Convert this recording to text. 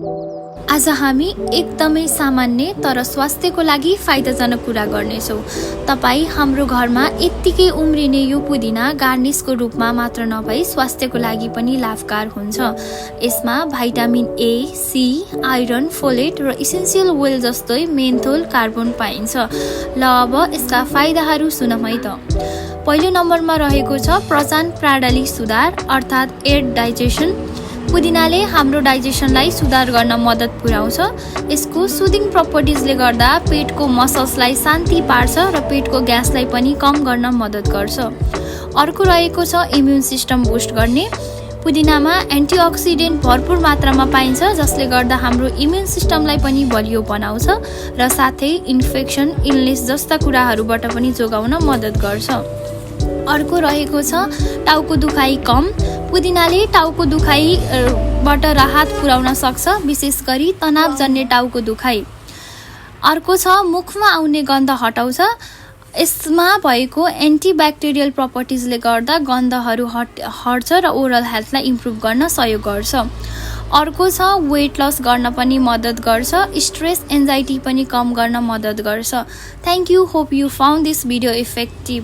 आज हामी एकदमै सामान्य तर स्वास्थ्यको लागि फाइदाजनक कुरा गर्नेछौँ। तपाईँ हाम्रो घरमा यत्तिकै उम्रिने यो पुदिना गार्निसको रूपमा मात्र नभई स्वास्थ्यको लागि पनि लाभकारी हुन्छ। यसमा भाइटामिन ए, सी, आइरन, फोलेट र इसेन्सियल ओइल जस्तै मेन्थोल, कार्बन पाइन्छ। ल अब यसका फाइदाहरू सुनौँ है त। पहिलो नम्बरमा रहेको छ प्रजान प्रणाली सुधार अर्थात् एड डाइजेसन। पुदिनाले हाम्रो डाइजेसनलाई सुधार गर्न मद्दत पुर्याउँछ। यसको सुदिङ प्रपर्टिजले गर्दा पेटको मसल्सलाई शान्ति पार्छ र पेटको ग्यासलाई पनि कम गर्न मद्दत गर्छ। अर्को रहेको छ इम्युन सिस्टम बुस्ट गर्ने। पुदिनामा एन्टिअक्सिडेन्ट भरपुर मात्रामा पाइन्छ, जसले गर्दा हाम्रो इम्युन सिस्टमलाई पनि बलियो बनाउँछ र साथै इन्फेक्सन, इलनेस जस्ता कुराहरूबाट पनि जोगाउन मद्दत गर्छ। अर्को रहेको छ टाउको दुखाइ कम। पुदिनाले टाउको दुखाइबाट राहत पुर्याउन सक्छ, विशेष गरी तनावजन्य टाउको दुखाइ। अर्को छ मुखमा आउने गन्ध हटाउँछ। यसमा भएको एन्टिब्याक्टेरियल प्रपर्टिजले गर्दा गन्धहरू हट्छ र ओरल हेल्थलाई इम्प्रुभ गर्न सहयोग गर्छ। अर्को छ वेट लस गर्न पनि मद्दत गर्छ, स्ट्रेस एन्जाइटी पनि कम गर्न मद्दत गर्छ। Thank you, hope you found this video effective.